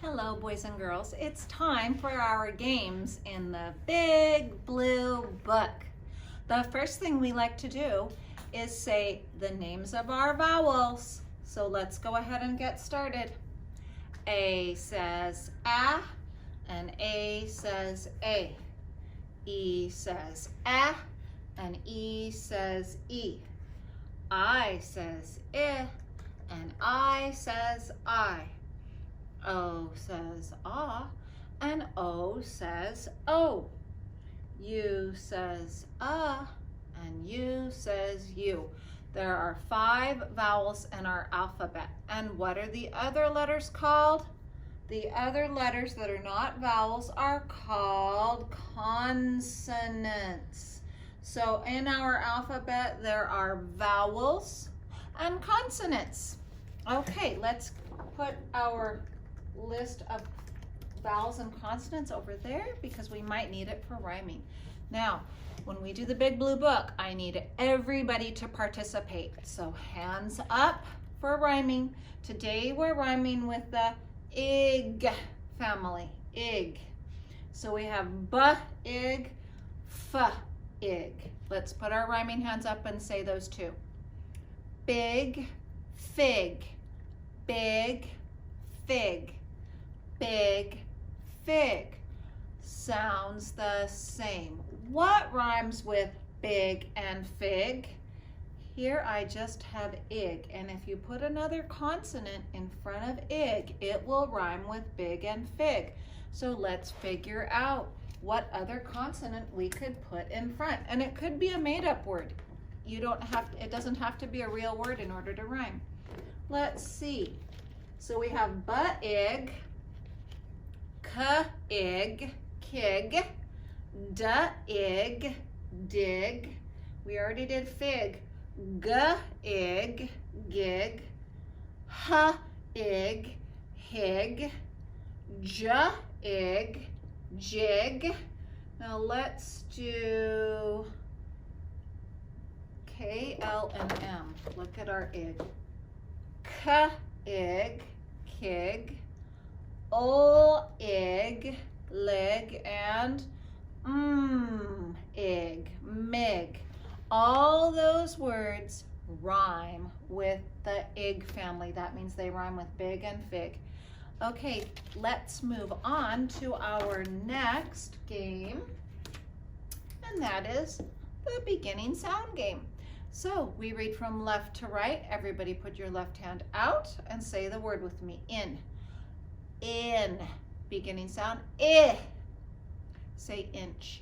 Hello, boys and girls. It's time for our games in the Big Blue Book. The first thing we like to do is say the names of our vowels. So let's go ahead and get started. A says A, and A says A. E says A, and E says E. I says I, and I says I. O says ah, and O says O. U says and U says U. There are 5 vowels in our alphabet. And what are the other letters called? The other letters that are not vowels are called consonants. So in our alphabet, there are vowels and consonants. Okay, let's put our list of vowels and consonants over there because we might need it for rhyming. Now, when we do the Big Blue Book, I need everybody to participate. So hands up for rhyming. Today we're rhyming with the ig family, ig. So we have b-ig, f-ig. Let's put our rhyming hands up and say those two. Big fig, big fig. Big fig. Sounds the same. What rhymes with big and fig? Here I just have ig, and if you put another consonant in front of ig, it will rhyme with big and fig. So let's figure out what other consonant we could put in front. And it could be a made-up word. It doesn't have to be a real word in order to rhyme. Let's see. So we have b-ig, k-ig, kig, d-ig, dig. We already did fig. G-ig, gig. H-ig, hig. J-ig, jig. Now let's do K, L, and M. Look at our ig. K-ig, kig. O-ig, lig, and ig, mig. All those words rhyme with the ig family. That means they rhyme with big and fig. Okay, let's move on to our next game, and that is the beginning sound game. So we read from left to right. Everybody put your left hand out and say the word with me. In. In. Beginning sound. I. Say inch.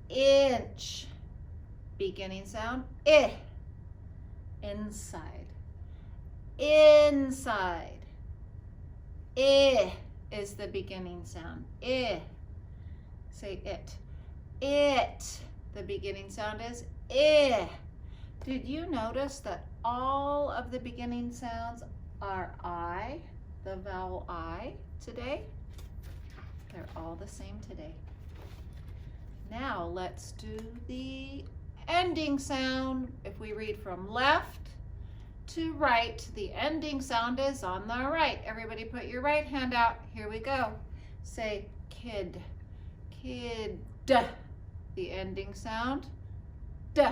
Inch. Beginning sound. I. Inside. Inside. I is the beginning sound. I. Say it. It. The beginning sound is I. Did you notice that all of the beginning sounds are I, the vowel I today? They're all the same today. Now let's do the ending sound. If we read from left to right, the ending sound is on the right. Everybody put your right hand out. Here we go. Say kid, kid. The ending sound, D.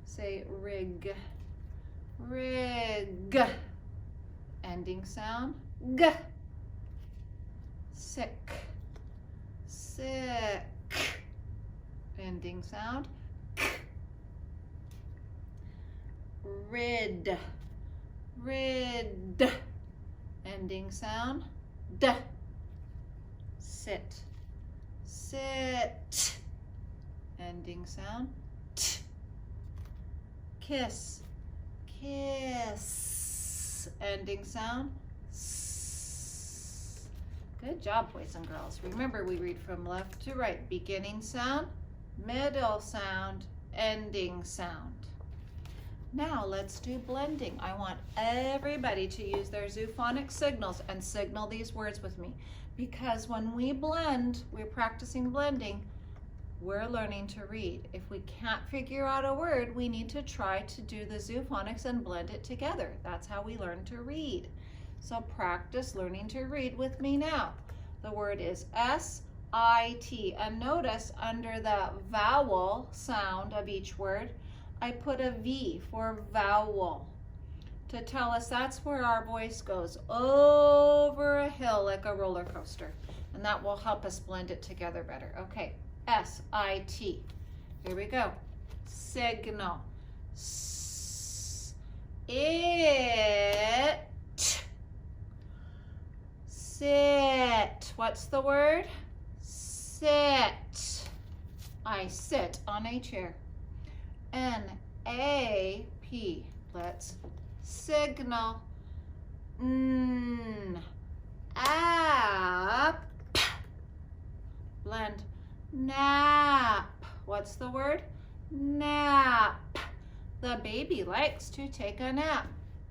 Say rig, rig. Ending sound, G. Sick, sick. Ending sound, K. Rid, rid. Ending sound, D. Sit, sit. Ending sound, T. Kiss, kiss. Ending sound, S. Good job, boys and girls. Remember, we read from left to right. Beginning sound, middle sound, ending sound. Now let's do blending. I want everybody to use their zoophonic signals and signal these words with me, because when we blend, we're practicing blending, we're learning to read. If we can't figure out a word, we need to try to do the zoophonics and blend it together. That's how we learn to read. So practice learning to read with me now. The word is S-I-T. And notice under the vowel sound of each word, I put a V for vowel to tell us that's where our voice goes over a hill like a roller coaster. And that will help us blend it together better. Okay, S-I-T. Here we go. Signal. It. Sit. What's the word? Sit. I sit on a chair. N-A-P. Let's signal. App. Blend. Nap. What's the word? Nap. The baby likes to take a nap.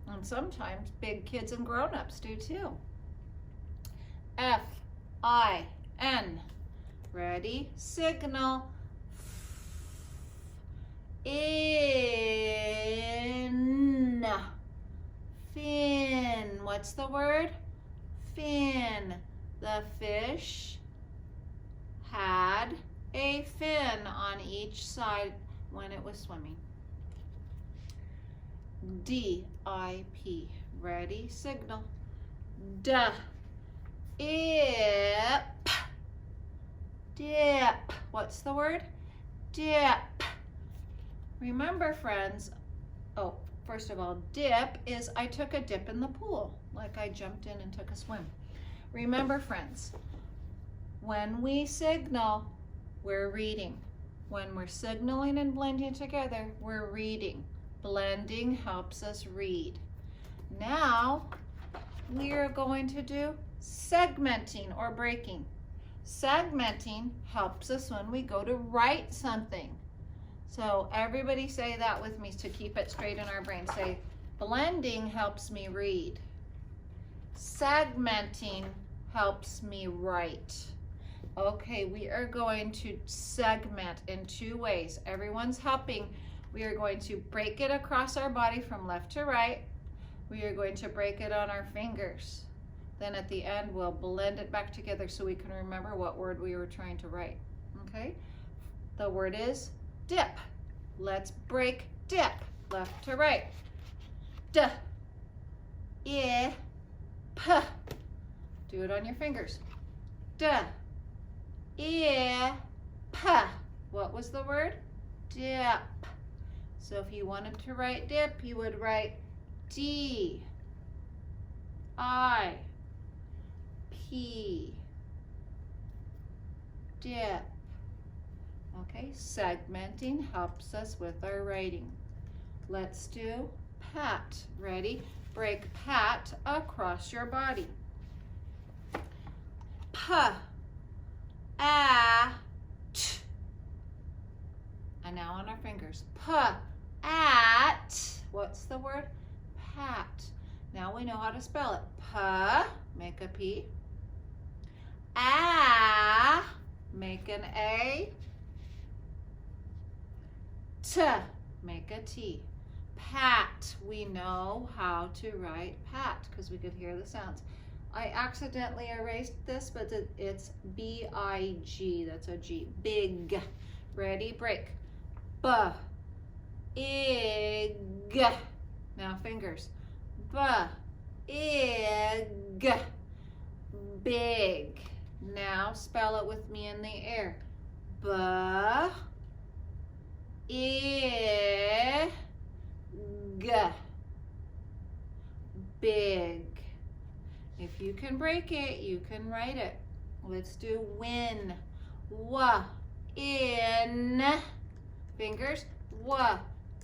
And sometimes big kids and grown-ups do too. F-I-N. Ready? Signal. In. Fin. What's the word? Fin. The fish had a fin on each side when it was swimming. D-I-P. Ready? Signal. Duh. Ip. Dip. What's the word? Dip. Remember, friends, first of all, dip is I took a dip in the pool, like I jumped in and took a swim. Remember, friends, when we signal, we're reading. When we're signaling and blending together, we're reading. Blending helps us read. Now, we are going to do segmenting or breaking. Segmenting helps us when we go to write something. So everybody say that with me to keep it straight in our brain. Say, blending helps me read. Segmenting helps me write. Okay, we are going to segment in two ways. Everyone's helping. We are going to break it across our body from left to right. We are going to break it on our fingers. Then at the end, we'll blend it back together so we can remember what word we were trying to write. Okay? The word is dip. Let's break dip. Left to right. D. I. P. Do it on your fingers. D. I. P. What was the word? Dip. So if you wanted to write dip, you would write D. I. P. Dip. Okay, segmenting helps us with our writing. Let's do pat. Ready? Break pat across your body. P. A. T. And now on our fingers. P. At. What's the word? Pat. Now we know how to spell it. P. Make a P. A. Make an A. T. Make a T. Pat. We know how to write pat because we could hear the sounds. I accidentally erased this, but it's B-I-G. That's a G. Big. Ready? Break. B. Ig. Now fingers. B. Ig. Big. Now spell it with me in the air. B. I. G. Big. If you can break it, you can write it. Let's do win. W. In. Fingers. W.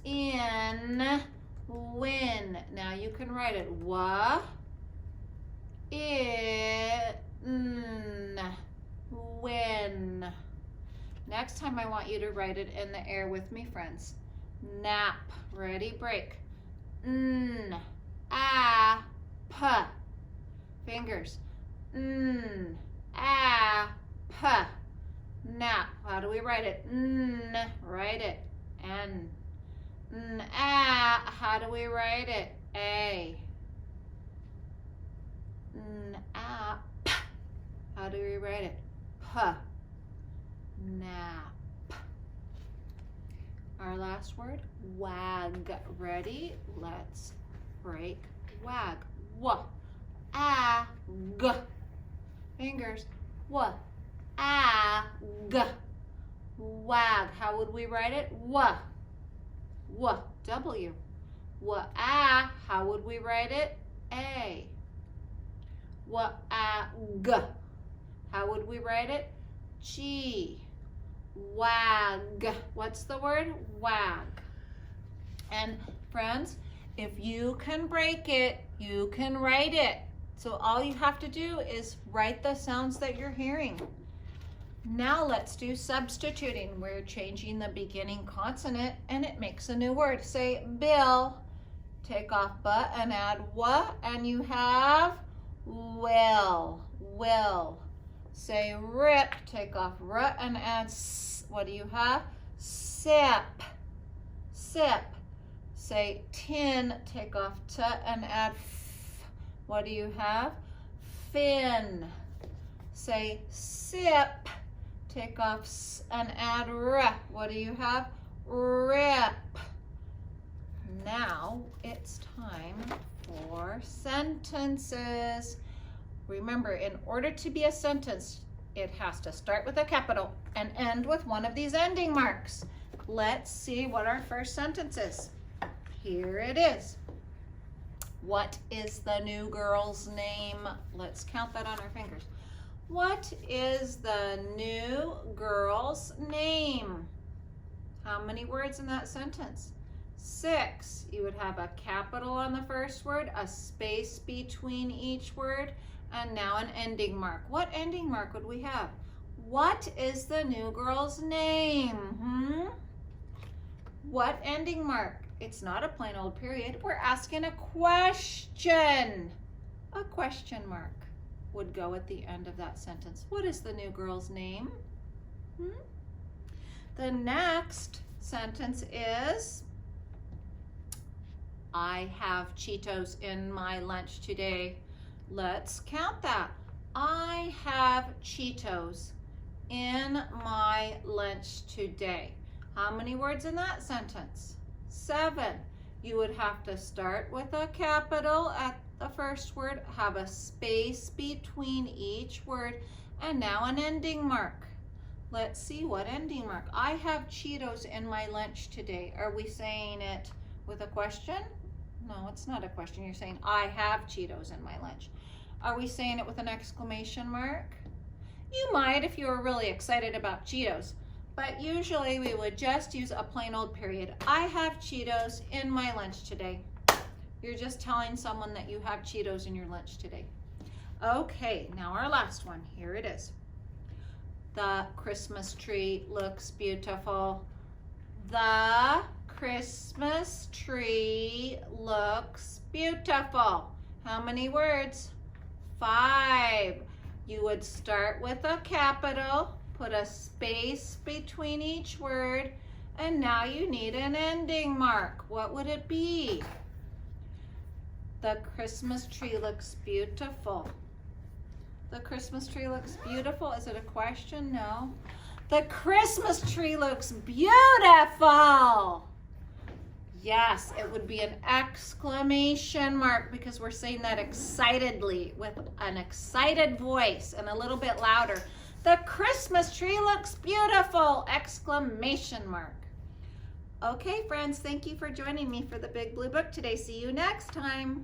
In. Win. Now you can write it. W. In. Win. Next time I want you to write it in the air with me, friends. Nap. Ready? Break. N. A. P. Fingers. N. A. P. Nap. How do we write it? N. Write it. N. N. A. How do we write it? A. Nap. How do we write it? P. Nap. Our last word, wag. Ready? Let's break wag. W. A. G. Fingers. W. A. G. Wag. How would we write it? W. W. W. W. A. How would we write it? A. W. A. G. How would we write it? G. Wag. What's the word? Wag. And friends, if you can break it, you can write it. So all you have to do is write the sounds that you're hearing. Now let's do substituting. We're changing the beginning consonant and it makes a new word. Say bill. Take off but and add wa, and you have will. Will. Say rip. Take off r and add s. What do you have? Sip. Sip. Say tin. Take off t and add f. What do you have? Fin. Say sip. Take off s and add r. What do you have? Rip. Now it's time for sentences. Remember, in order to be a sentence, it has to start with a capital and end with one of these ending marks. Let's see what our first sentence is. Here it is. What is the new girl's name? Let's count that on our fingers. What is the new girl's name? How many words in that sentence? 6. You would have a capital on the first word, a space between each word, and now an ending mark. What ending mark would we have? What is the new girl's name? What ending mark? It's not a plain old period. We're asking a question. A question mark would go at the end of that sentence. What is the new girl's name? The next sentence is, I have Cheetos in my lunch today. Let's count that. I have Cheetos in my lunch today. How many words in that sentence? 7. You would have to start with a capital at the first word, have a space between each word, and now an ending mark. Let's see what ending mark. I have Cheetos in my lunch today. Are we saying it with a question? No, it's not a question. You're saying, I have Cheetos in my lunch. Are we saying it with an exclamation mark? You might if you were really excited about Cheetos, but usually we would just use a plain old period. I have Cheetos in my lunch today. You're just telling someone that you have Cheetos in your lunch today. Okay, now our last one. Here it is. The Christmas tree looks beautiful. The Christmas tree looks beautiful. How many words? 5. You would start with a capital, put a space between each word, and now you need an ending mark. What would it be? The Christmas tree looks beautiful. The Christmas tree looks beautiful. Is it a question? No. The Christmas tree looks beautiful. Yes, it would be an exclamation mark because we're saying that excitedly with an excited voice and a little bit louder. The Christmas tree looks beautiful! Exclamation mark. Okay, friends, thank you for joining me for the Big Blue Book today. See you next time.